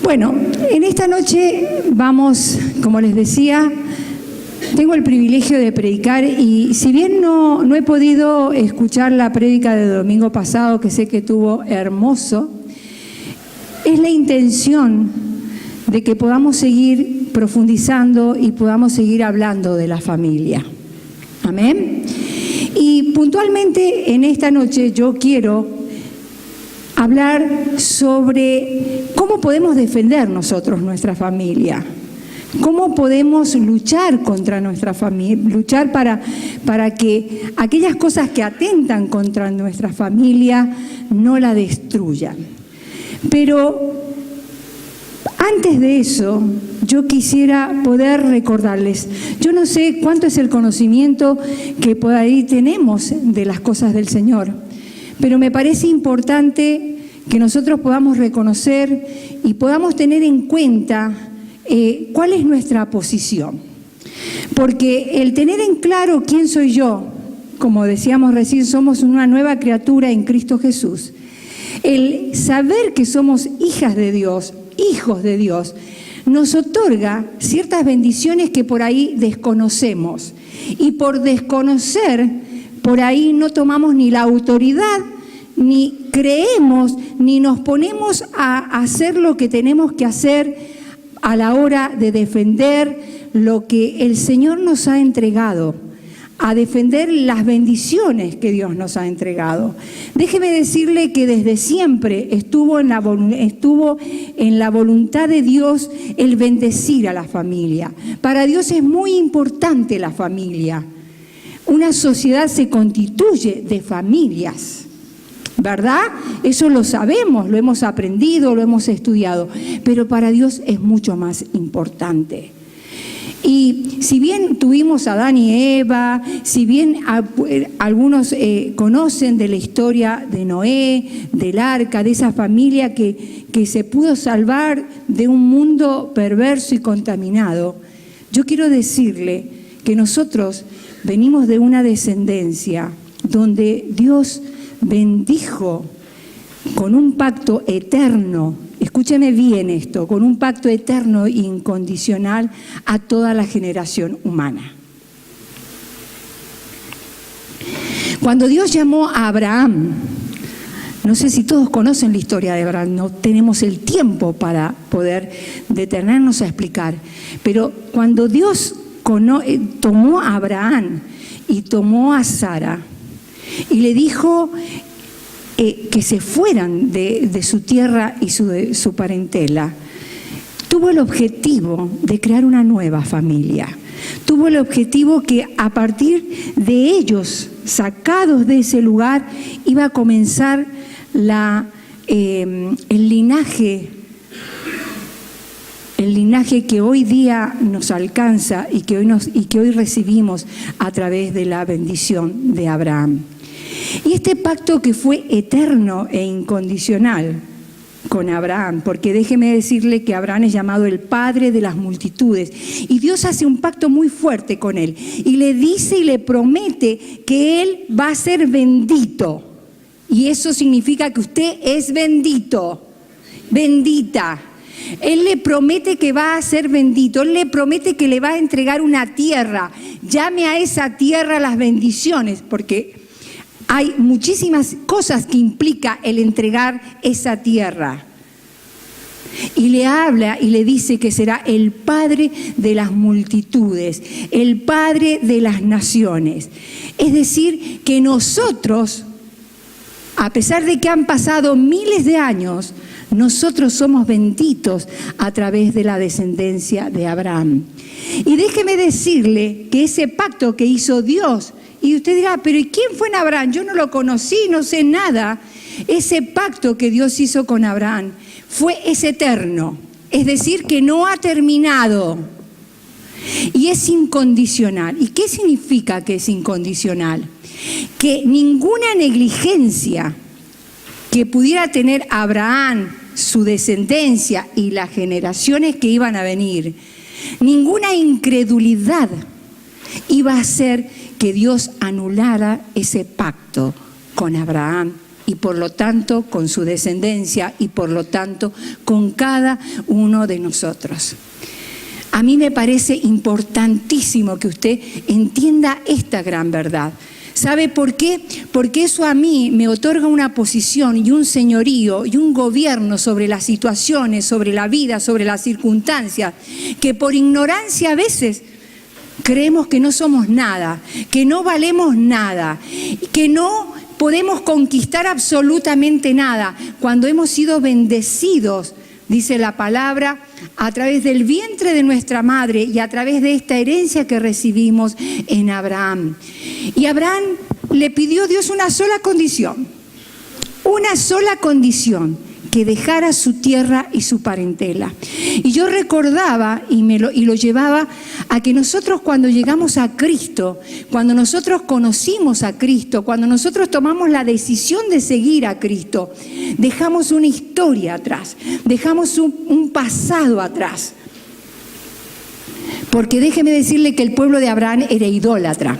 Bueno, en esta noche vamos, como les decía, tengo el privilegio de predicar y si bien no he podido escuchar la prédica del domingo pasado, que sé que estuvo hermoso, es la intención de que podamos seguir profundizando y podamos seguir hablando de la familia. Amén. Y puntualmente en esta noche yo quiero hablar sobre cómo podemos defender nosotros nuestra familia, cómo podemos luchar contra nuestra familia, luchar para que aquellas cosas que atentan contra nuestra familia no la destruyan. Pero antes de eso, yo quisiera poder recordarles, yo no sé cuánto es el conocimiento que por ahí tenemos de las cosas del Señor, pero me parece importante que nosotros podamos reconocer y podamos tener en cuenta cuál es nuestra posición. Porque el tener en claro quién soy yo, como decíamos recién, somos una nueva criatura en Cristo Jesús. El saber que somos hijas de Dios, hijos de Dios, nos otorga ciertas bendiciones que por ahí desconocemos. Y por desconocer, por ahí no tomamos ni la autoridad, ni creemos, ni nos ponemos a hacer lo que tenemos que hacer a la hora de defender lo que el Señor nos ha entregado, a defender las bendiciones que Dios nos ha entregado. Déjeme decirle que desde siempre estuvo en la voluntad de Dios el bendecir a la familia. Para Dios es muy importante la familia. Una sociedad se constituye de familias, ¿verdad? Eso lo sabemos, lo hemos aprendido, lo hemos estudiado, pero para Dios es mucho más importante. Y si bien tuvimos a Adán y Eva, si bien algunos conocen de la historia de Noé, del arca, de esa familia que se pudo salvar de un mundo perverso y contaminado, yo quiero decirle que nosotros venimos de una descendencia donde Dios bendijo con un pacto eterno, escúcheme bien esto, con un pacto eterno e incondicional a toda la generación humana. Cuando Dios llamó a Abraham, no sé si todos conocen la historia de Abraham, no tenemos el tiempo para poder detenernos a explicar, pero cuando Dios tomó a Abraham y tomó a Sara y le dijo que se fueran de su tierra y su parentela, tuvo el objetivo de crear una nueva familia. Tuvo el objetivo que a partir de ellos, sacados de ese lugar, iba a comenzar el linaje que hoy día nos alcanza y que hoy recibimos a través de la bendición de Abraham. Y este pacto que fue eterno e incondicional con Abraham, porque déjeme decirle que Abraham es llamado el padre de las multitudes, y Dios hace un pacto muy fuerte con él, y le dice y le promete que él va a ser bendito, y eso significa que usted es bendito, bendita. Él le promete que va a ser bendito, Él le promete que le va a entregar una tierra. Llame a esa tierra las bendiciones, porque hay muchísimas cosas que implica el entregar esa tierra. Y le habla y le dice que será el padre de las multitudes, el padre de las naciones. Es decir, que nosotros, a pesar de que han pasado miles de años, nosotros somos benditos a través de la descendencia de Abraham. Y déjeme decirle que ese pacto que hizo Dios, y usted dirá, pero ¿y quién fue en Abraham? Yo no lo conocí, no sé nada. Ese pacto que Dios hizo con Abraham es eterno, es decir, que no ha terminado y es incondicional. ¿Y qué significa que es incondicional? Que ninguna negligencia que pudiera tener Abraham, su descendencia y las generaciones que iban a venir, ninguna incredulidad iba a hacer que Dios anulara ese pacto con Abraham y por lo tanto con su descendencia y por lo tanto con cada uno de nosotros. A mí me parece importantísimo que usted entienda esta gran verdad. ¿Sabe por qué? Porque eso a mí me otorga una posición y un señorío y un gobierno sobre las situaciones, sobre la vida, sobre las circunstancias, que por ignorancia a veces creemos que no somos nada, que no valemos nada, que no podemos conquistar absolutamente nada, cuando hemos sido bendecidos, dice la palabra, a través del vientre de nuestra madre y a través de esta herencia que recibimos en Abraham. Y Abraham le pidió a Dios una sola condición, que dejara su tierra y su parentela. Y yo recordaba y lo llevaba a que nosotros cuando llegamos a Cristo, cuando nosotros conocimos a Cristo, cuando nosotros tomamos la decisión de seguir a Cristo, dejamos una historia atrás, dejamos un pasado atrás. Porque déjeme decirle que el pueblo de Abraham era idólatra.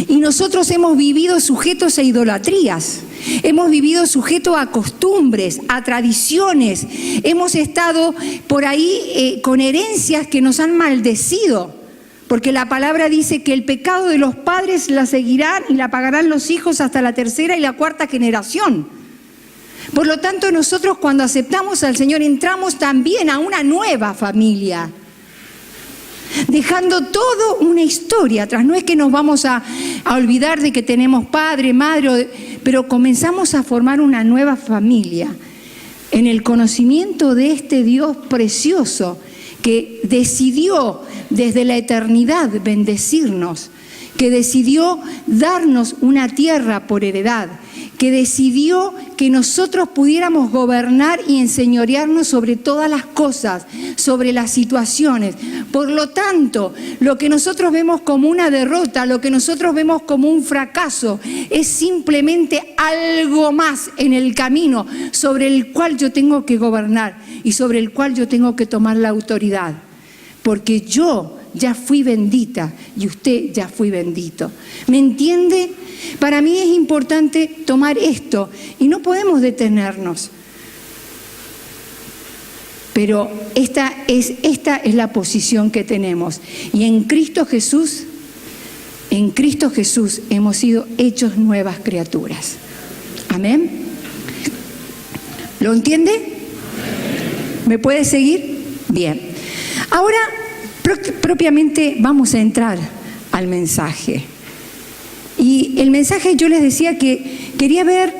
Y nosotros hemos vivido sujetos a idolatrías, hemos vivido sujetos a costumbres, a tradiciones, hemos estado por ahí con herencias que nos han maldecido, porque la palabra dice que el pecado de los padres la seguirán y la pagarán los hijos hasta la tercera y la cuarta generación. Por lo tanto, nosotros cuando aceptamos al Señor entramos también a una nueva familia, dejando toda una historia atrás. No es que nos vamos a olvidar de que tenemos padre, madre, pero comenzamos a formar una nueva familia en el conocimiento de este Dios precioso que decidió desde la eternidad bendecirnos, que decidió darnos una tierra por heredad, que decidió que nosotros pudiéramos gobernar y enseñorearnos sobre todas las cosas, sobre las situaciones. Por lo tanto, lo que nosotros vemos como una derrota, lo que nosotros vemos como un fracaso, es simplemente algo más en el camino sobre el cual yo tengo que gobernar y sobre el cual yo tengo que tomar la autoridad. Porque yo ya fui bendita y usted ya fue bendito. ¿Me entiende? Para mí es importante tomar esto y no podemos detenernos. Pero esta es la posición que tenemos. Y en Cristo Jesús hemos sido hechos nuevas criaturas. Amén. ¿Lo entiende? ¿Me puede seguir? Bien. Ahora, propiamente vamos a entrar al mensaje. Y el mensaje, yo les decía que quería ver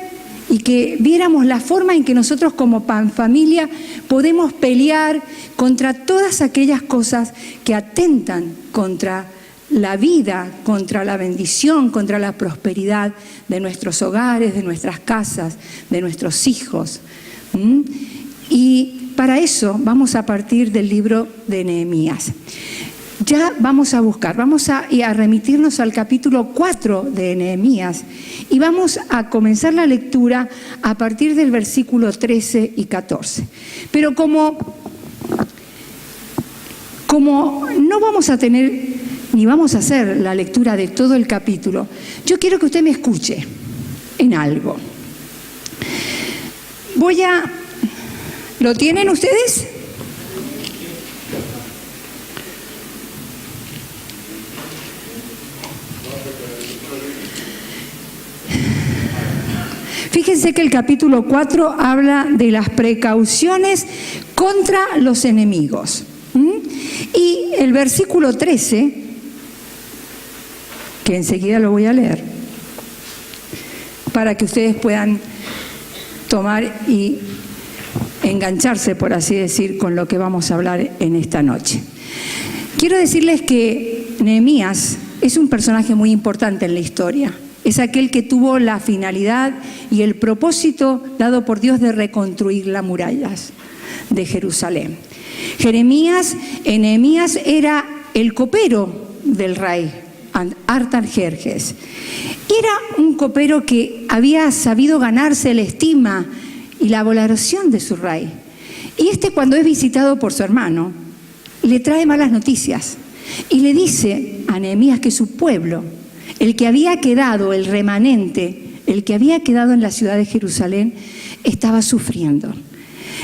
y que viéramos la forma en que nosotros como familia podemos pelear contra todas aquellas cosas que atentan contra la vida, contra la bendición, contra la prosperidad de nuestros hogares, de nuestras casas, de nuestros hijos. Y para eso vamos a partir del libro de Nehemías. Ya vamos a buscar, vamos a remitirnos al capítulo 4 de Nehemías y vamos a comenzar la lectura a partir del versículo 13 y 14. Pero como no vamos a tener ni vamos a hacer la lectura de todo el capítulo, yo quiero que usted me escuche en algo. ¿Lo tienen ustedes? Fíjense que el capítulo 4 habla de las precauciones contra los enemigos. Y el versículo 13, que enseguida lo voy a leer, para que ustedes puedan tomar y engancharse, por así decir, con lo que vamos a hablar en esta noche. Quiero decirles que Nehemías es un personaje muy importante en la historia. Es aquel que tuvo la finalidad y el propósito dado por Dios de reconstruir las murallas de Jerusalén. Nehemías era el copero del rey Artajerjes. Era un copero que había sabido ganarse la estima y la valoración de su rey. Y cuando es visitado por su hermano, le trae malas noticias y le dice a Nehemías que su pueblo, el que había quedado, el remanente, el que había quedado en la ciudad de Jerusalén, estaba sufriendo.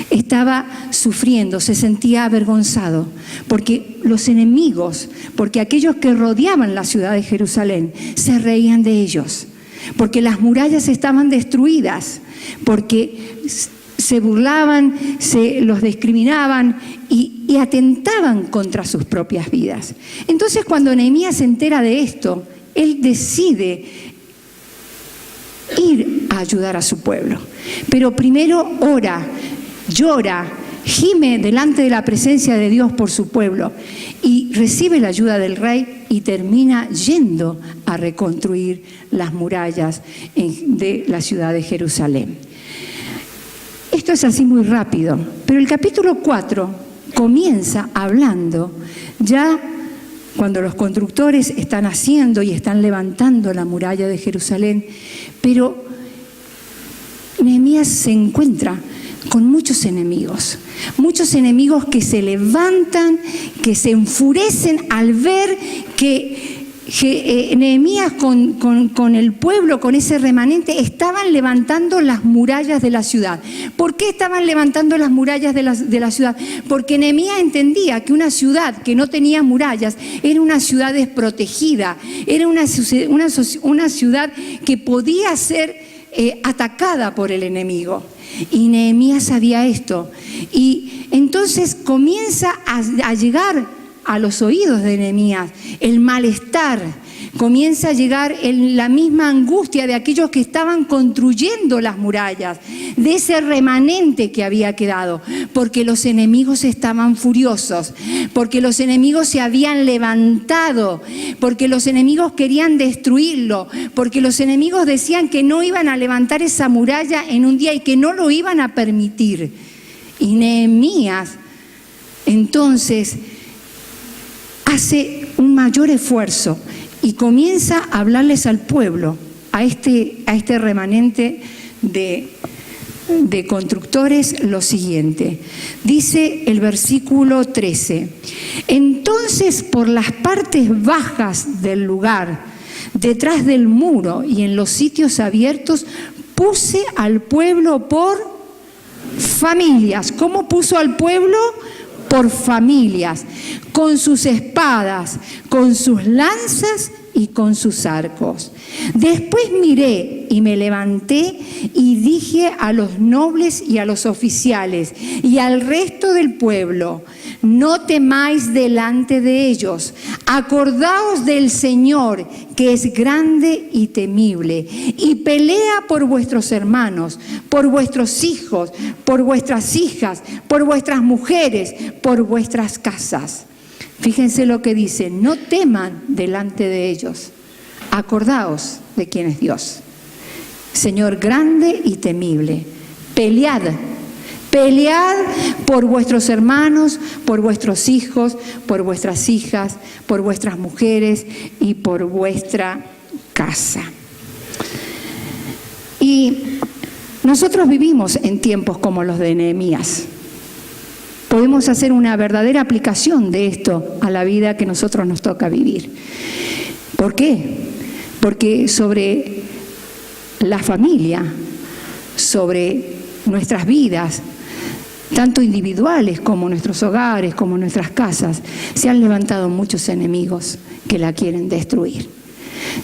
Estaba sufriendo, se sentía avergonzado, porque los enemigos, porque aquellos que rodeaban la ciudad de Jerusalén se reían de ellos, porque las murallas estaban destruidas, porque se burlaban, los discriminaban y atentaban contra sus propias vidas. Entonces, cuando Nehemías se entera de esto, él decide ir a ayudar a su pueblo. Pero primero ora, llora, gime delante de la presencia de Dios por su pueblo y recibe la ayuda del rey y termina yendo a reconstruir las murallas de la ciudad de Jerusalén. Esto es así muy rápido, pero el capítulo 4 comienza hablando ya cuando los constructores están haciendo y están levantando la muralla de Jerusalén, pero Nehemías se encuentra con muchos enemigos que se levantan, que se enfurecen al ver que Nehemías con el pueblo, con ese remanente, estaban levantando las murallas de la ciudad. ¿Por qué estaban levantando las murallas de la ciudad? Porque Nehemías entendía que una ciudad que no tenía murallas era una ciudad desprotegida, era una ciudad que podía ser atacada por el enemigo. Y Nehemías sabía esto. Y entonces comienza a llegar a los oídos de Nehemías el malestar, comienza a llegar la misma angustia de aquellos que estaban construyendo las murallas, de ese remanente que había quedado, porque los enemigos estaban furiosos, porque los enemigos se habían levantado, porque los enemigos querían destruirlo, porque los enemigos decían que no iban a levantar esa muralla en un día y que no lo iban a permitir. Y Nehemías entonces hace un mayor esfuerzo y comienza a hablarles al pueblo, a este remanente de constructores, lo siguiente. Dice el versículo 13: entonces por las partes bajas del lugar, detrás del muro y en los sitios abiertos, puse al pueblo por familias. ¿Cómo puso al pueblo? Por familias, con sus espadas, con sus lanzas y con sus arcos. Después miré y me levanté y dije a los nobles y a los oficiales y al resto del pueblo: no temáis delante de ellos, acordaos del Señor, que es grande y temible, y pelea por vuestros hermanos, por vuestros hijos, por vuestras hijas, por vuestras mujeres, por vuestras casas. Fíjense lo que dice: no teman delante de ellos, acordaos de quién es Dios. Señor grande y temible, pelead por vuestros hermanos, por vuestros hijos, por vuestras hijas, por vuestras mujeres y por vuestra casa. Y nosotros vivimos en tiempos como los de Nehemías. Podemos hacer una verdadera aplicación de esto a la vida que nosotros nos toca vivir. ¿Por qué? Porque sobre la familia, sobre nuestras vidas, tanto individuales como nuestros hogares, como nuestras casas, se han levantado muchos enemigos que la quieren destruir.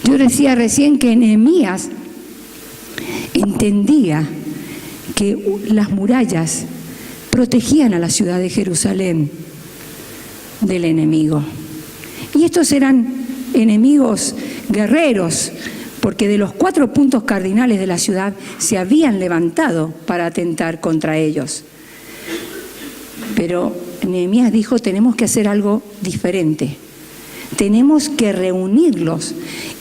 Yo decía recién que Nehemías entendía que las murallas protegían a la ciudad de Jerusalén del enemigo. Y estos eran enemigos guerreros, porque de los 4 puntos cardinales de la ciudad se habían levantado para atentar contra ellos. Pero Nehemías dijo: tenemos que hacer algo diferente. Tenemos que reunirlos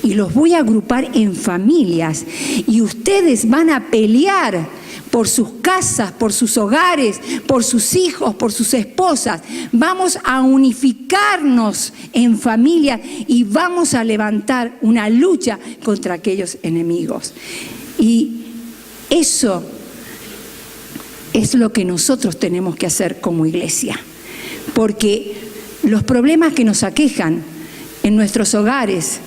y los voy a agrupar en familias y ustedes van a pelear por sus casas, por sus hogares, por sus hijos, por sus esposas. Vamos a unificarnos en familia y vamos a levantar una lucha contra aquellos enemigos. Y eso es lo que nosotros tenemos que hacer como iglesia, porque los problemas que nos aquejan en nuestros hogares,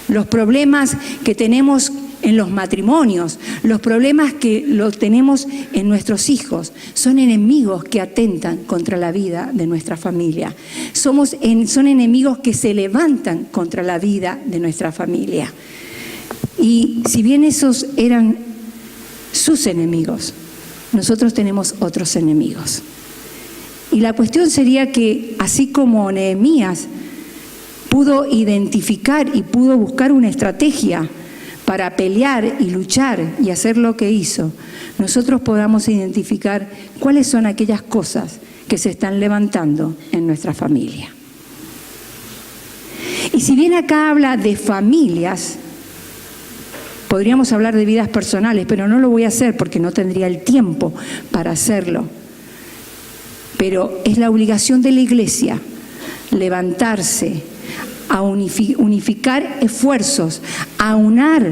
los problemas que tenemos en los matrimonios, los problemas que los tenemos en nuestros hijos, son enemigos que atentan contra la vida de nuestra familia. Son enemigos que se levantan contra la vida de nuestra familia. Y si bien esos eran sus enemigos, nosotros tenemos otros enemigos. Y la cuestión sería que, así como Nehemías pudo identificar y pudo buscar una estrategia para pelear y luchar y hacer lo que hizo, nosotros podamos identificar cuáles son aquellas cosas que se están levantando en nuestra familia. Y si bien acá habla de familias, podríamos hablar de vidas personales, pero no lo voy a hacer porque no tendría el tiempo para hacerlo. Pero es la obligación de la Iglesia levantarse, a unificar esfuerzos, a aunar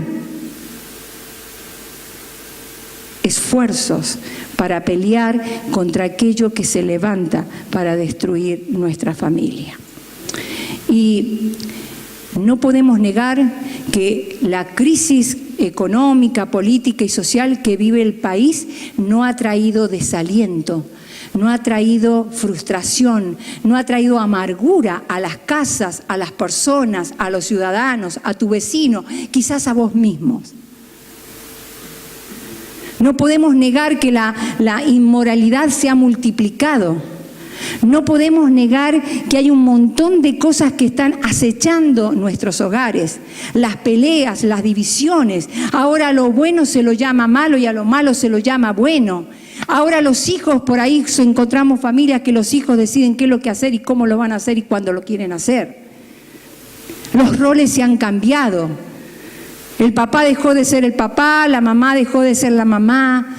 esfuerzos para pelear contra aquello que se levanta para destruir nuestra familia. Y no podemos negar que la crisis económica, política y social que vive el país no ha traído desaliento, no ha traído frustración, no ha traído amargura a las casas, a las personas, a los ciudadanos, a tu vecino, quizás a vos mismos. No podemos negar que la inmoralidad se ha multiplicado. No podemos negar que hay un montón de cosas que están acechando nuestros hogares. Las peleas, las divisiones. Ahora a lo bueno se lo llama malo y a lo malo se lo llama bueno. Ahora los hijos, por ahí encontramos familias que los hijos deciden qué es lo que hacer y cómo lo van a hacer y cuándo lo quieren hacer. Los roles se han cambiado. El papá dejó de ser el papá, la mamá dejó de ser la mamá.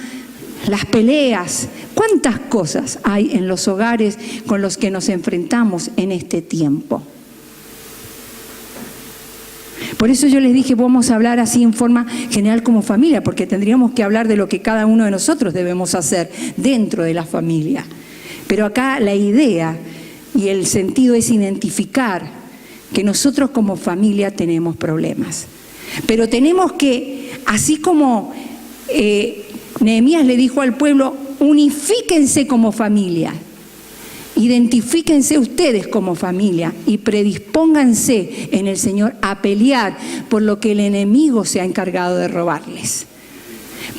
Las peleas. ¿Cuántas cosas hay en los hogares con los que nos enfrentamos en este tiempo? Por eso yo les dije, vamos a hablar así en forma general como familia, porque tendríamos que hablar de lo que cada uno de nosotros debemos hacer dentro de la familia. Pero acá la idea y el sentido es identificar que nosotros como familia tenemos problemas. Pero tenemos que, así como Nehemías le dijo al pueblo, unifíquense como familia. Identifíquense ustedes como familia y predispónganse en el Señor a pelear por lo que el enemigo se ha encargado de robarles,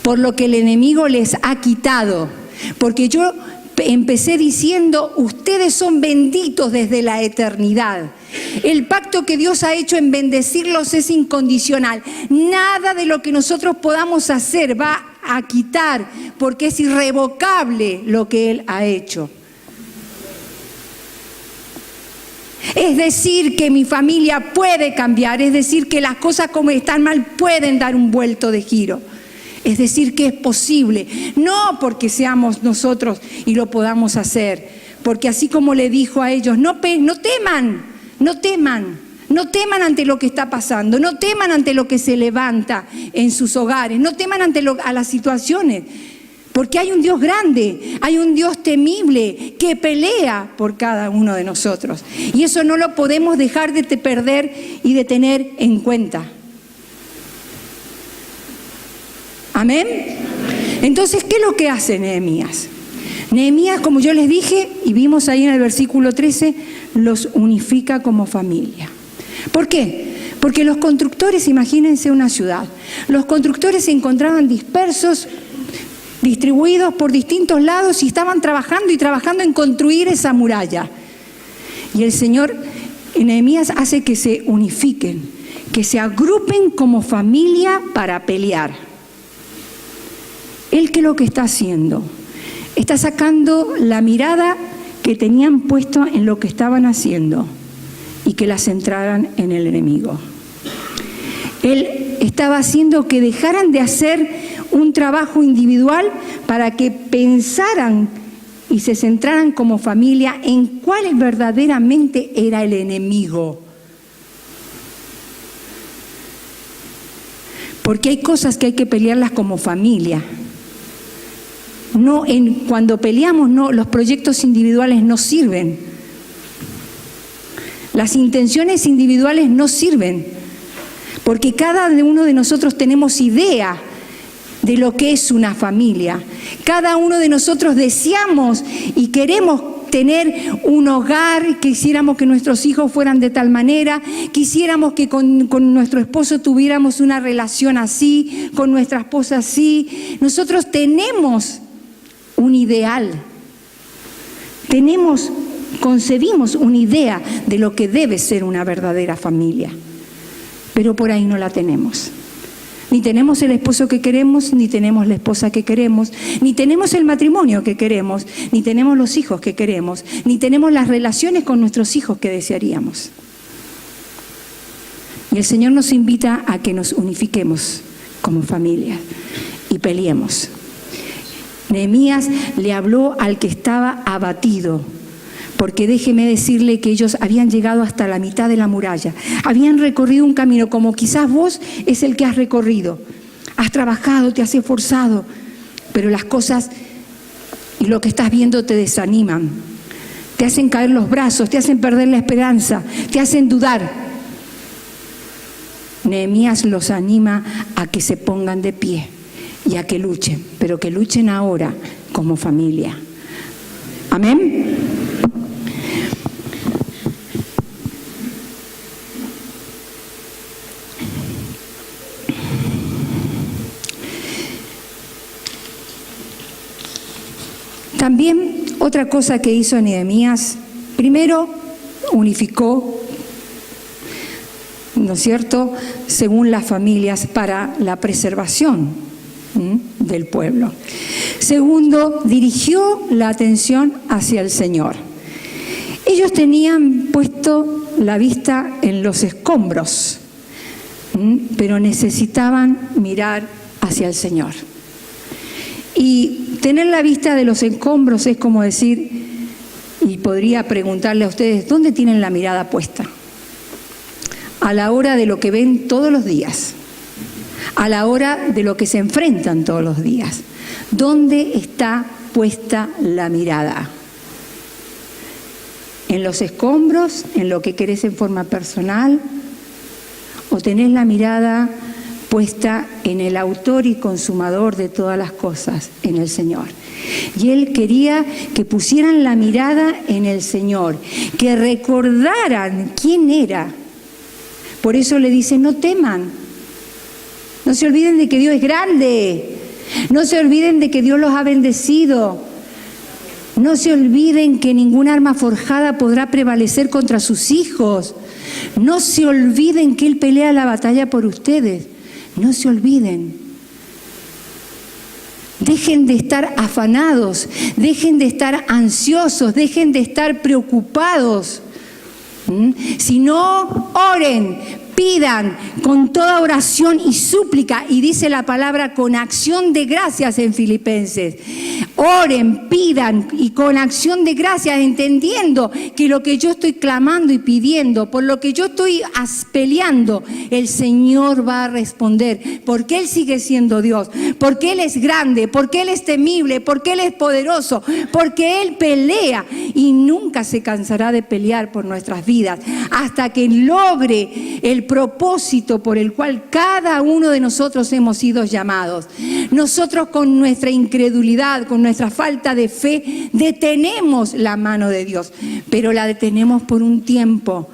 por lo que el enemigo les ha quitado. Porque yo empecé diciendo, ustedes son benditos desde la eternidad. El pacto que Dios ha hecho en bendecirlos es incondicional. Nada de lo que nosotros podamos hacer va a quitar, porque es irrevocable lo que Él ha hecho. Es decir, que mi familia puede cambiar, es decir, que las cosas como están mal pueden dar un vuelto de giro. Es decir, que es posible, no porque seamos nosotros y lo podamos hacer, porque así como le dijo a ellos, no teman ante lo que está pasando, no teman ante lo que se levanta en sus hogares, no teman ante a las situaciones. Porque hay un Dios grande, hay un Dios temible que pelea por cada uno de nosotros. Y eso no lo podemos dejar de perder y de tener en cuenta. ¿Amén? Entonces, ¿qué es lo que hace Nehemías? Nehemías, como yo les dije, y vimos ahí en el versículo 13, los unifica como familia. ¿Por qué? Porque los constructores, imagínense una ciudad, los constructores se encontraban dispersos, distribuidos por distintos lados y estaban trabajando en construir esa muralla. Y el Señor en Nehemías hace que se unifiquen, que se agrupen como familia para pelear. Él, ¿qué es lo que está haciendo? Está sacando la mirada que tenían puesto en lo que estaban haciendo y que la centraran en el enemigo. Él estaba haciendo que dejaran de hacer un trabajo individual para que pensaran y se centraran como familia en cuál verdaderamente era el enemigo. Porque hay cosas que hay que pelearlas como familia. Cuando peleamos, los proyectos individuales no sirven. Las intenciones individuales no sirven. porque cada uno de nosotros tenemos idea de lo que es una familia. Cada uno de nosotros deseamos y queremos tener un hogar, quisiéramos que nuestros hijos fueran de tal manera, quisiéramos que con nuestro esposo tuviéramos una relación así, con nuestra esposa así. Nosotros tenemos un ideal, concebimos una idea de lo que debe ser una verdadera familia, pero por ahí no la tenemos. Ni tenemos el esposo que queremos, ni tenemos la esposa que queremos, ni tenemos el matrimonio que queremos, ni tenemos los hijos que queremos, ni tenemos las relaciones con nuestros hijos que desearíamos. Y el Señor nos invita a que nos unifiquemos como familia y peleemos. Nehemías le habló al que estaba abatido, porque déjeme decirle que ellos habían llegado hasta la mitad de la muralla, habían recorrido un camino como quizás vos es el que has recorrido. Has trabajado, te has esforzado, pero las cosas y lo que estás viendo te desaniman, te hacen caer los brazos, te hacen perder la esperanza, te hacen dudar. Nehemías los anima a que se pongan de pie y a que luchen, pero que luchen ahora como familia. Amén. También otra cosa que hizo Nehemías, primero unificó, ¿no es cierto?, según las familias para la preservación del pueblo. Segundo, dirigió la atención hacia el Señor. Ellos tenían puesto la vista en los escombros, pero necesitaban mirar hacia el Señor. Y tener la vista de los escombros es como decir, y podría preguntarle a ustedes, ¿dónde tienen la mirada puesta? A la hora de lo que ven todos los días, a la hora de lo que se enfrentan todos los días. ¿Dónde está puesta la mirada? ¿En los escombros? ¿En lo que querés en forma personal? ¿O tenés la mirada puesta en el autor y consumador de todas las cosas, en el Señor? Y Él quería que pusieran la mirada en el Señor, que recordaran quién era. Por eso le dice, no teman, no se olviden de que Dios es grande, no se olviden de que Dios los ha bendecido, no se olviden que ningún arma forjada podrá prevalecer contra sus hijos, no se olviden que Él pelea la batalla por ustedes. No se olviden. Dejen de estar afanados, dejen de estar ansiosos, dejen de estar preocupados. Si no, oren, pidan con toda oración y súplica, y dice la palabra con acción de gracias en Filipenses. Oren, pidan y con acción de gracias, entendiendo que lo que yo estoy clamando y pidiendo, por lo que yo estoy peleando, el Señor va a responder, porque Él sigue siendo Dios, porque Él es grande, porque Él es temible, porque Él es poderoso, porque Él pelea y nunca se cansará de pelear por nuestras vidas hasta que logre el propósito por el cual cada uno de nosotros hemos sido llamados. Nosotros con nuestra incredulidad, con nuestra falta de fe, detenemos la mano de Dios, pero la detenemos por un tiempo.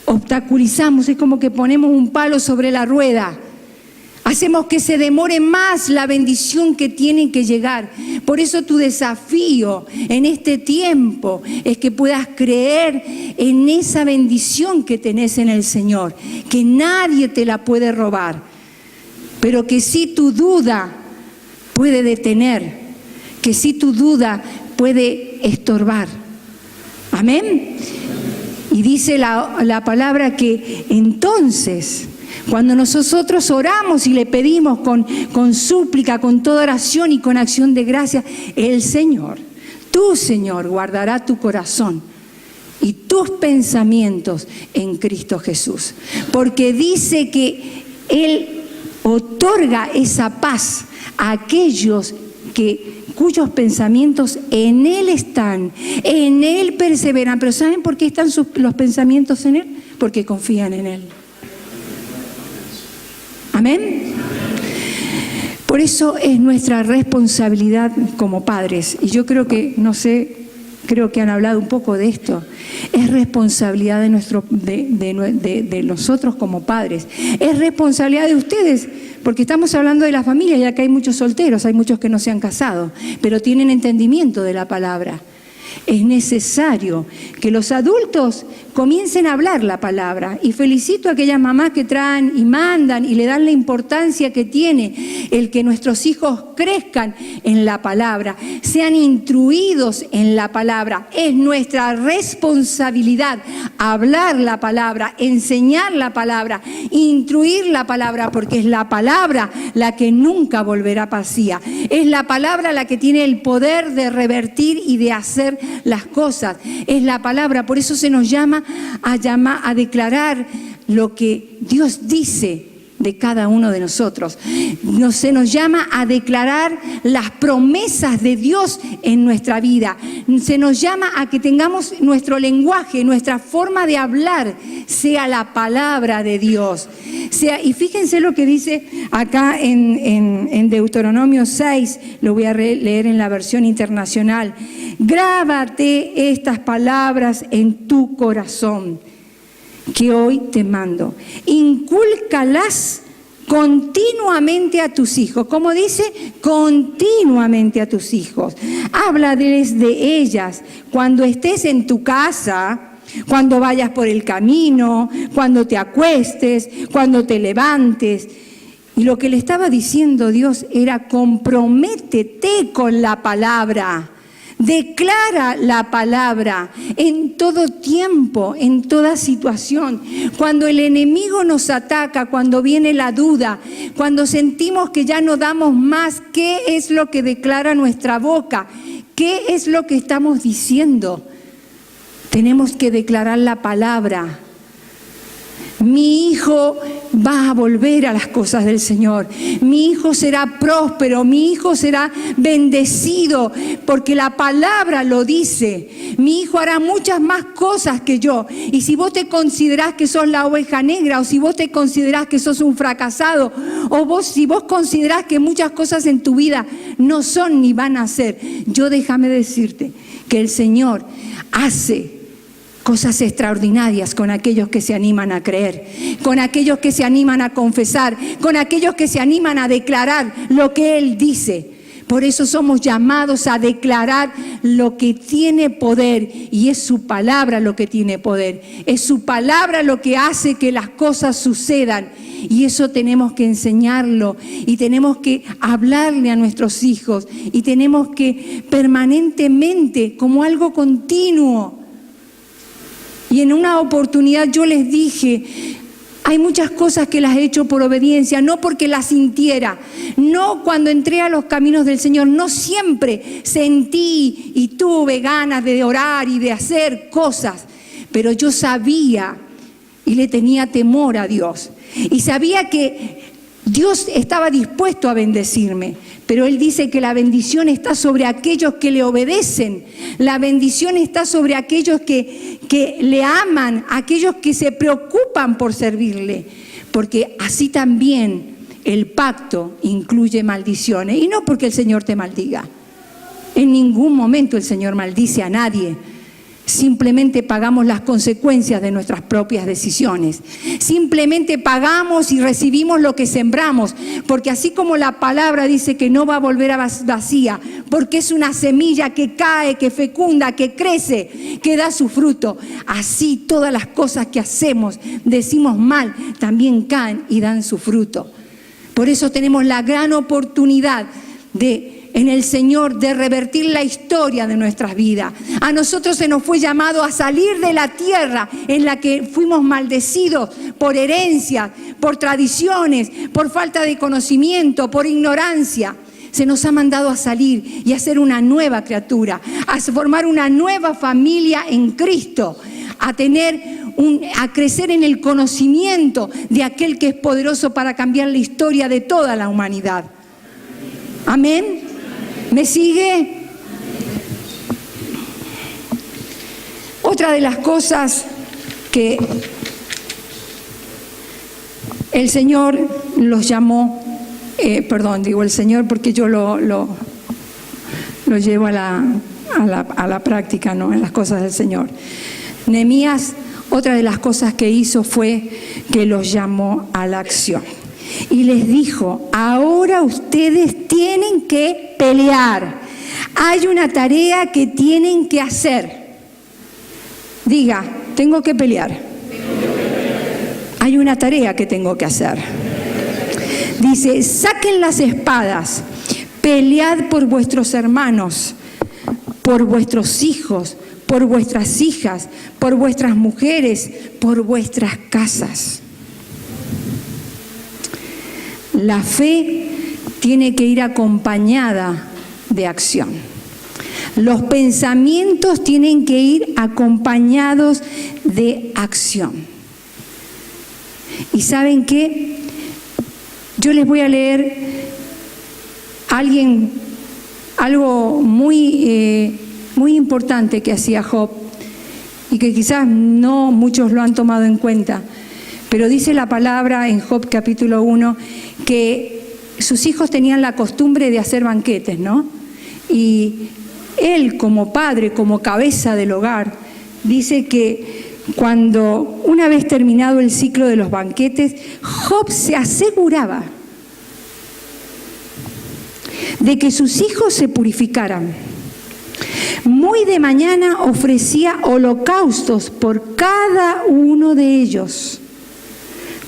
Obstaculizamos, es como que ponemos un palo sobre la rueda. Hacemos que se demore más la bendición que tiene que llegar. Por eso tu desafío en este tiempo es que puedas creer en esa bendición que tenés en el Señor, que nadie te la puede robar, pero que si tu duda puede detener, que si tu duda puede estorbar. Amén. Y dice la palabra que entonces, cuando nosotros oramos y le pedimos con súplica, con toda oración y con acción de gracia, el Señor, tu Señor, guardará tu corazón y tus pensamientos en Cristo Jesús. Porque dice que Él otorga esa paz a aquellos cuyos pensamientos en Él están, en Él perseveran. Pero ¿saben por qué están los pensamientos en Él? Porque confían en Él. Amén. Por eso es nuestra responsabilidad como padres, y yo creo que, creo que han hablado un poco de esto, es responsabilidad de nosotros como padres, es responsabilidad de ustedes, porque estamos hablando de la familia, ya que hay muchos solteros, hay muchos que no se han casado, pero tienen entendimiento de la palabra. Es necesario que los adultos comiencen a hablar la palabra, y felicito a aquellas mamás que traen y mandan y le dan la importancia que tiene el que nuestros hijos crezcan en la palabra, sean instruidos en la palabra. Es nuestra responsabilidad hablar la palabra, enseñar la palabra, instruir la palabra, porque es la palabra la que nunca volverá vacía, es la palabra la que tiene el poder de revertir y de hacer las cosas, es la palabra. Por eso se nos llama a declarar lo que Dios dice de cada uno de nosotros. Se nos llama a declarar las promesas de Dios en nuestra vida. Se nos llama a que tengamos nuestro lenguaje, nuestra forma de hablar sea la palabra de Dios. Y fíjense lo que dice acá en Deuteronomio 6, lo voy a leer en la versión internacional. Grábate estas palabras en tu corazón, que hoy te mando. Incúlcalas continuamente a tus hijos. ¿Cómo dice? Continuamente a tus hijos. Háblales de ellas cuando estés en tu casa, cuando vayas por el camino, cuando te acuestes, cuando te levantes. Y lo que le estaba diciendo Dios era: comprométete con la palabra. Declara la palabra en todo tiempo, en toda situación. Cuando el enemigo nos ataca, cuando viene la duda, cuando sentimos que ya no damos más, ¿qué es lo que declara nuestra boca? ¿Qué es lo que estamos diciendo? Tenemos que declarar la palabra. Mi hijo va a volver a las cosas del Señor. Mi hijo será próspero, mi hijo será bendecido, porque la palabra lo dice. Mi hijo hará muchas más cosas que yo. Y si vos te considerás que sos la oveja negra, o si vos te considerás que sos un fracasado, si vos considerás que muchas cosas en tu vida no son ni van a ser, yo déjame decirte que el Señor hace cosas extraordinarias con aquellos que se animan a creer, con aquellos que se animan a confesar, con aquellos que se animan a declarar lo que Él dice. Por eso somos llamados a declarar lo que tiene poder, y es su palabra lo que tiene poder. Es su palabra lo que hace que las cosas sucedan, y eso tenemos que enseñarlo, y tenemos que hablarle a nuestros hijos, y tenemos que permanentemente, como algo continuo. Y en una oportunidad yo les dije, hay muchas cosas que las he hecho por obediencia, no porque las sintiera. No, cuando entré a los caminos del Señor, no siempre sentí y tuve ganas de orar y de hacer cosas. Pero yo sabía y le tenía temor a Dios. Y sabía que Dios estaba dispuesto a bendecirme. Pero Él dice que la bendición está sobre aquellos que le obedecen. La bendición está sobre aquellos que le aman, aquellos que se preocupan por servirle. Porque así también el pacto incluye maldiciones. Y no porque el Señor te maldiga. En ningún momento el Señor maldice a nadie. Simplemente pagamos las consecuencias de nuestras propias decisiones. Simplemente pagamos y recibimos lo que sembramos, porque así como la palabra dice que no va a volver a vacía, porque es una semilla que cae, que fecunda, que crece, que da su fruto, así todas las cosas que hacemos, decimos mal, también caen y dan su fruto. Por eso tenemos la gran oportunidad en el Señor de revertir la historia de nuestras vidas. A nosotros se nos fue llamado a salir de la tierra en la que fuimos maldecidos por herencias, por tradiciones, por falta de conocimiento, por ignorancia. Se nos ha mandado a salir y a ser una nueva criatura, a formar una nueva familia en Cristo, a crecer en el conocimiento de aquel que es poderoso para cambiar la historia de toda la humanidad. Amén. ¿Me sigue? Otra de las cosas que El Señor los llamó, digo el Señor porque yo lo llevo a la práctica, ¿no? En las cosas del Señor. Nehemías, otra de las cosas que hizo fue que los llamó a la acción. Y les dijo, ahora ustedes tienen que pelear. Hay una tarea que tienen que hacer. Diga, tengo que pelear. Hay una tarea que tengo que hacer. Dice, saquen las espadas, pelead por vuestros hermanos, por vuestros hijos, por vuestras hijas, por vuestras mujeres, por vuestras casas. La fe tiene que ir acompañada de acción. Los pensamientos tienen que ir acompañados de acción. ¿Y saben qué? Yo les voy a leer algo muy importante que hacía Job y que quizás no muchos lo han tomado en cuenta, pero dice la palabra en Job capítulo 1 que sus hijos tenían la costumbre de hacer banquetes, ¿no? Y él como padre, como cabeza del hogar, dice que cuando una vez terminado el ciclo de los banquetes, Job se aseguraba de que sus hijos se purificaran. Muy de mañana ofrecía holocaustos por cada uno de ellos,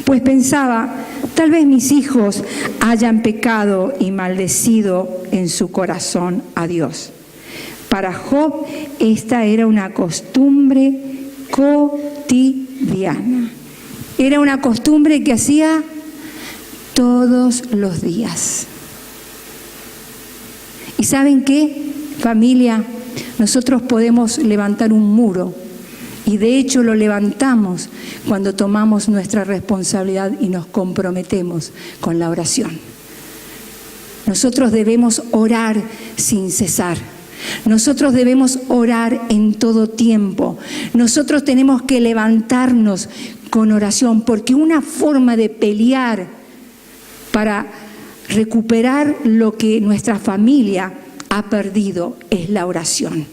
pues pensaba, tal vez mis hijos hayan pecado y maldecido en su corazón a Dios. Para Job esta era una costumbre cotidiana. Era una costumbre que hacía todos los días. ¿Y saben qué, familia? Nosotros podemos levantar un muro, y de hecho lo levantamos cuando tomamos nuestra responsabilidad y nos comprometemos con la oración. Nosotros debemos orar sin cesar. Nosotros debemos orar en todo tiempo. Nosotros tenemos que levantarnos con oración, porque una forma de pelear para recuperar lo que nuestra familia ha perdido es la oración.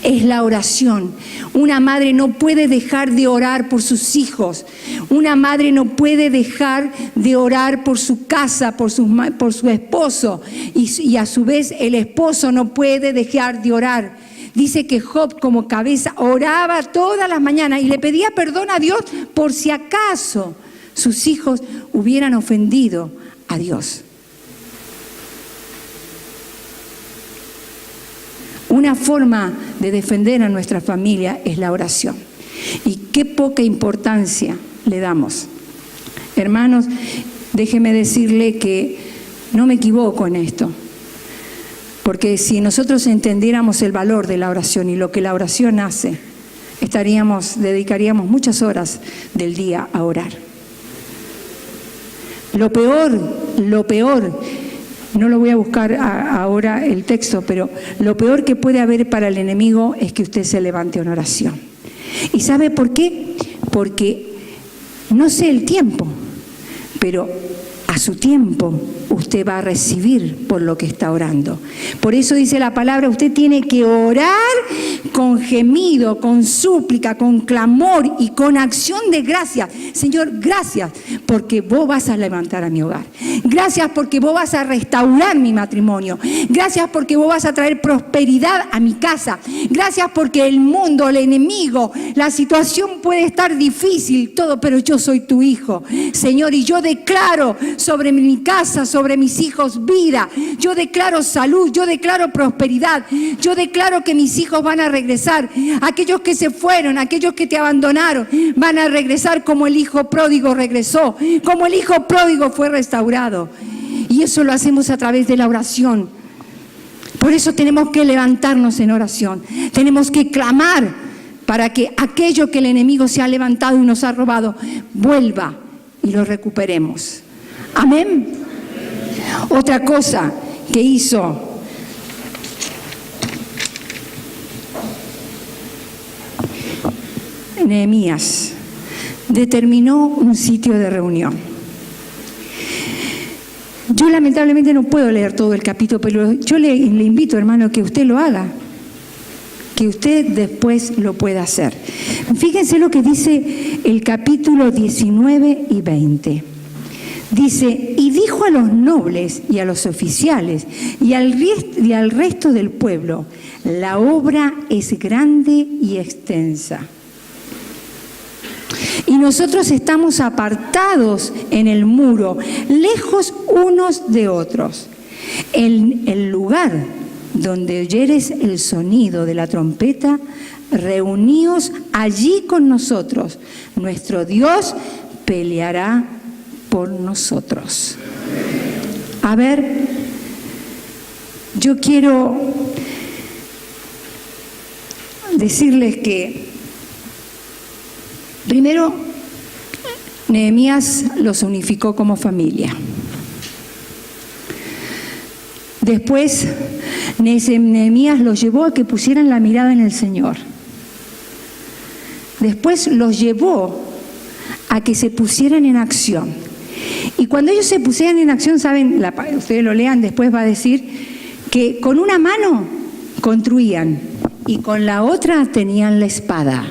Es la oración. Una madre no puede dejar de orar por sus hijos. Una madre no puede dejar de orar por su casa, por su esposo. Y a su vez el esposo no puede dejar de orar. Dice que Job como cabeza oraba todas las mañanas y le pedía perdón a Dios por si acaso sus hijos hubieran ofendido a Dios. Una forma de defender a nuestra familia es la oración. Y qué poca importancia le damos. Hermanos, déjeme decirle que no me equivoco en esto. Porque si nosotros entendiéramos el valor de la oración y lo que la oración hace, dedicaríamos muchas horas del día a orar. Lo peor, no lo voy a buscar ahora el texto, pero lo peor que puede haber para el enemigo es que usted se levante en oración. ¿Y sabe por qué? Porque no sé el tiempo, pero a su tiempo usted va a recibir por lo que está orando. Por eso dice la palabra, usted tiene que orar con gemido, con súplica, con clamor y con acción de gracias. Señor, gracias porque vos vas a levantar a mi hogar. Gracias porque vos vas a restaurar mi matrimonio. Gracias porque vos vas a traer prosperidad a mi casa. Gracias porque el mundo, el enemigo, la situación puede estar difícil, todo, pero yo soy tu hijo, Señor, y yo declaro sobre mi casa, sobre mis hijos, vida. Yo declaro salud, yo declaro prosperidad. Yo declaro que mis hijos van a regresar. Aquellos que se fueron, aquellos que te abandonaron, van a regresar como el hijo pródigo regresó, como el hijo pródigo fue restaurado. Y eso lo hacemos a través de la oración. Por eso tenemos que levantarnos en oración. Tenemos que clamar para que aquello que el enemigo se ha levantado y nos ha robado vuelva y lo recuperemos. Amén. Otra cosa que hizo Nehemías, determinó un sitio de reunión. Yo lamentablemente no puedo leer todo el capítulo, pero yo le invito, hermano, que usted lo haga, que usted después lo pueda hacer. Fíjense lo que dice el capítulo 19 y 20. Dice, y dijo a los nobles y a los oficiales y al resto del pueblo, la obra es grande y extensa. Y nosotros estamos apartados en el muro, lejos unos de otros. En el lugar donde oyeres el sonido de la trompeta, reuníos allí con nosotros. Nuestro Dios peleará por nosotros. A ver, yo quiero decirles que primero Nehemías los unificó como familia. Después Nehemías los llevó a que pusieran la mirada en el Señor. Después los llevó a que se pusieran en acción. Y cuando ellos se pusieran en acción, saben, ustedes lo lean, después va a decir que con una mano construían y con la otra tenían la espada.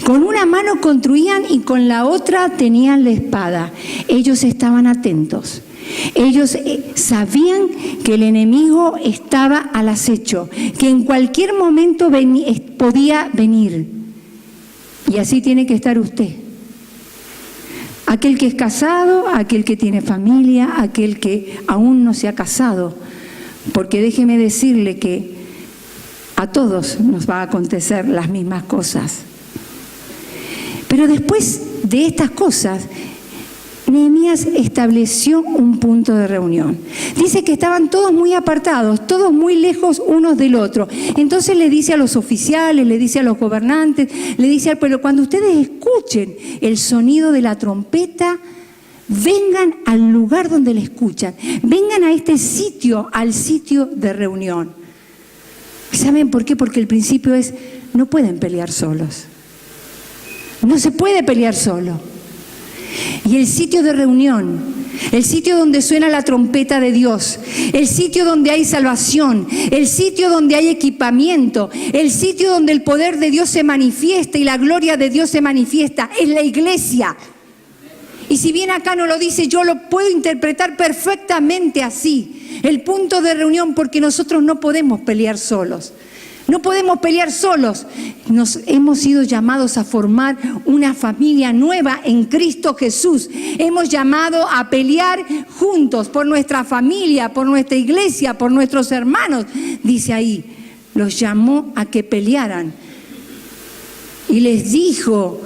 Con una mano construían y con la otra tenían la espada. Ellos estaban atentos. Ellos sabían que el enemigo estaba al acecho, que en cualquier momento podía venir. Y así tiene que estar usted. Aquel que es casado, aquel que tiene familia, aquel que aún no se ha casado. Porque déjeme decirle que a todos nos va a acontecer las mismas cosas. Pero después de estas cosas, Nehemías estableció un punto de reunión. Dice que estaban todos muy apartados, todos muy lejos unos del otro. Entonces le dice a los oficiales, le dice a los gobernantes, le dice al pueblo, cuando ustedes escuchen el sonido de la trompeta, vengan al lugar donde le escuchan, vengan a este sitio, al sitio de reunión. ¿Saben por qué? Porque el principio es, no pueden pelear solos. No se puede pelear solo. Y el sitio de reunión, el sitio donde suena la trompeta de Dios, el sitio donde hay salvación, el sitio donde hay equipamiento, el sitio donde el poder de Dios se manifiesta y la gloria de Dios se manifiesta, es la iglesia. Y si bien acá no lo dice, yo lo puedo interpretar perfectamente así. El punto de reunión, porque nosotros no podemos pelear solos. No podemos pelear solos. Nos hemos sido llamados a formar una familia nueva en Cristo Jesús. Hemos llamado a pelear juntos por nuestra familia, por nuestra iglesia, por nuestros hermanos. Dice ahí, los llamó a que pelearan. Y les dijo,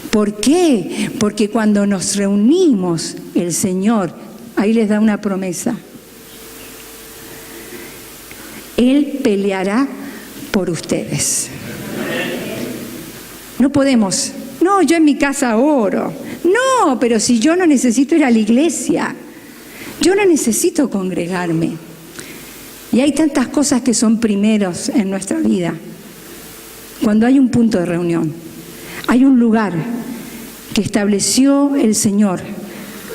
¿por qué? Porque cuando nos reunimos, el Señor, ahí les da una promesa. Él peleará por ustedes. No podemos, no, yo en mi casa oro. No, pero si yo no necesito ir a la iglesia, yo no necesito congregarme. Y hay tantas cosas que son primeros en nuestra vida. Cuando hay un punto de reunión, hay un lugar que estableció el Señor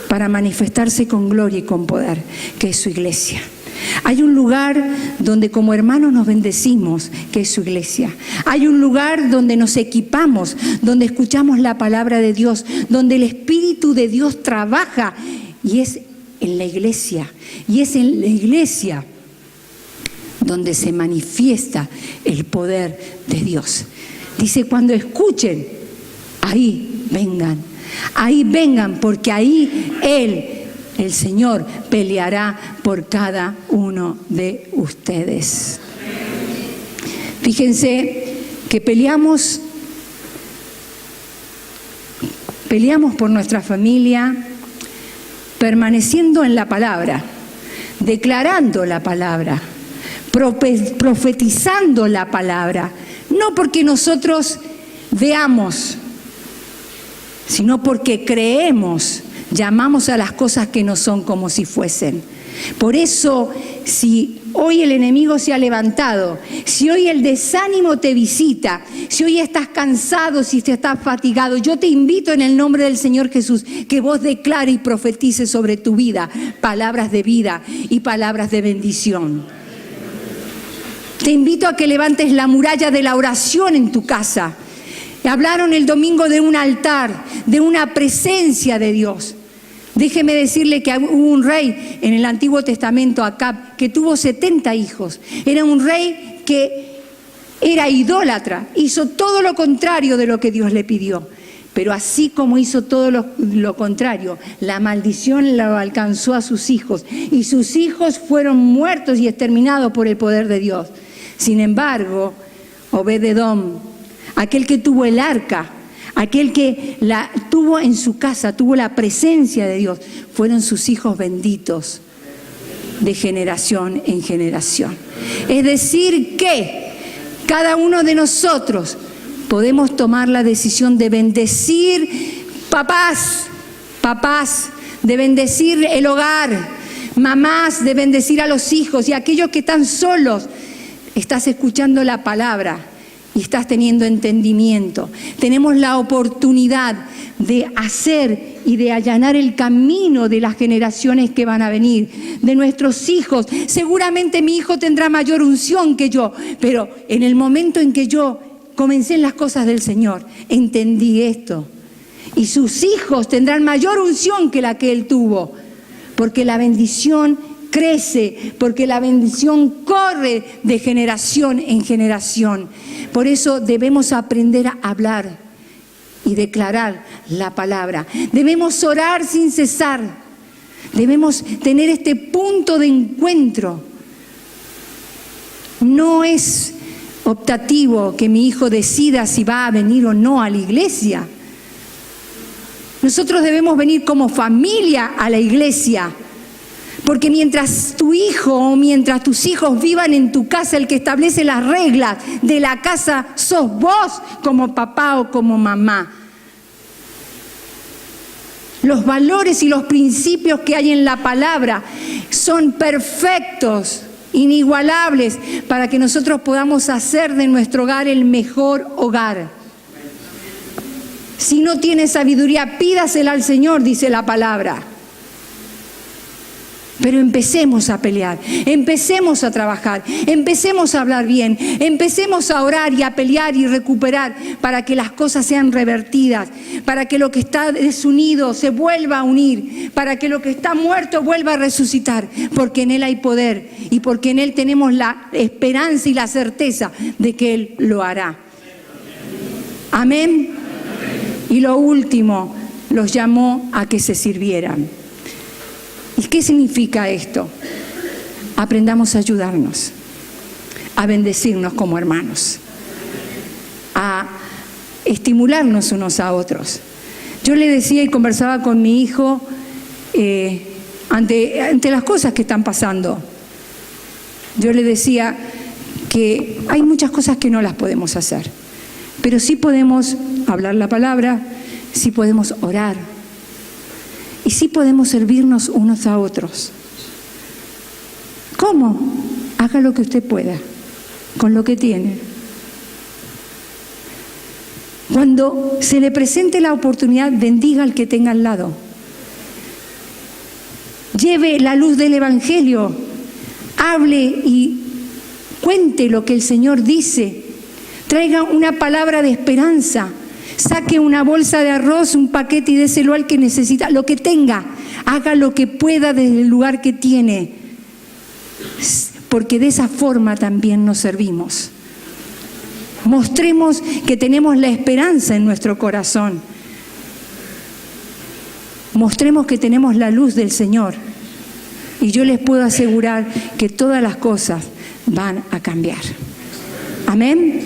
para manifestarse con gloria y con poder, que es su iglesia. Hay un lugar donde como hermanos nos bendecimos, que es su iglesia. Hay un lugar donde nos equipamos, donde escuchamos la palabra de Dios, donde el Espíritu de Dios trabaja, y es en la iglesia. Y es en la iglesia donde se manifiesta el poder de Dios. Dice, cuando escuchen, ahí vengan, porque ahí el Señor peleará por cada uno de ustedes. Fíjense que peleamos por nuestra familia, permaneciendo en la palabra, declarando la palabra, profetizando la palabra, no porque nosotros veamos, sino porque creemos. Llamamos a las cosas que no son como si fuesen. Por eso, si hoy el enemigo se ha levantado, si hoy el desánimo te visita, si hoy estás cansado, si te estás fatigado, yo te invito en el nombre del Señor Jesús que vos declares y profetices sobre tu vida palabras de vida y palabras de bendición. Te invito a que levantes la muralla de la oración en tu casa. Hablaron el domingo de un altar, de una presencia de Dios. Déjeme decirle que hubo un rey en el Antiguo Testamento, Acab, que tuvo 70 hijos. Era un rey que era idólatra, hizo todo lo contrario de lo que Dios le pidió. Pero así como hizo todo lo contrario, la maldición lo alcanzó a sus hijos. Y sus hijos fueron muertos y exterminados por el poder de Dios. Sin embargo, Obed-edom, aquel que tuvo el arca, aquel que la tuvo en su casa, tuvo la presencia de Dios, fueron sus hijos benditos de generación en generación. Es decir que cada uno de nosotros podemos tomar la decisión de bendecir papás, de bendecir el hogar, mamás, de bendecir a los hijos y a aquellos que están solos. Estás escuchando la palabra y estás teniendo entendimiento. Tenemos la oportunidad de hacer y de allanar el camino de las generaciones que van a venir, de nuestros hijos. Seguramente mi hijo tendrá mayor unción que yo, pero en el momento en que yo comencé en las cosas del Señor, entendí esto. Y sus hijos tendrán mayor unción que la que él tuvo, porque la bendición crece, porque la bendición corre de generación en generación. Por eso debemos aprender a hablar y declarar la palabra. Debemos orar sin cesar. Debemos tener este punto de encuentro. No es optativo que mi hijo decida si va a venir o no a la iglesia. Nosotros debemos venir como familia a la iglesia. Porque mientras tu hijo o mientras tus hijos vivan en tu casa, el que establece las reglas de la casa sos vos como papá o como mamá. Los valores y los principios que hay en la palabra son perfectos, inigualables, para que nosotros podamos hacer de nuestro hogar el mejor hogar. Si no tienes sabiduría, pídasela al Señor, dice la palabra. Pero empecemos a pelear, empecemos a trabajar, empecemos a hablar bien, empecemos a orar y a pelear y recuperar para que las cosas sean revertidas, para que lo que está desunido se vuelva a unir, para que lo que está muerto vuelva a resucitar, porque en Él hay poder y porque en Él tenemos la esperanza y la certeza de que Él lo hará. Amén. Y lo último, los llamó a que se sirvieran. ¿Y qué significa esto? Aprendamos a ayudarnos, a bendecirnos como hermanos, a estimularnos unos a otros. Yo le decía y conversaba con mi hijo ante las cosas que están pasando. Yo le decía que hay muchas cosas que no las podemos hacer, pero sí podemos hablar la palabra, sí podemos orar. Y sí podemos servirnos unos a otros. ¿Cómo? Haga lo que usted pueda, con lo que tiene. Cuando se le presente la oportunidad, bendiga al que tenga al lado. Lleve la luz del Evangelio. Hable y cuente lo que el Señor dice. Traiga una palabra de esperanza. Saque una bolsa de arroz, un paquete y déselo al que necesita, lo que tenga. Haga lo que pueda desde el lugar que tiene, porque de esa forma también nos servimos. Mostremos que tenemos la esperanza en nuestro corazón. Mostremos que tenemos la luz del Señor. Y yo les puedo asegurar que todas las cosas van a cambiar. Amén.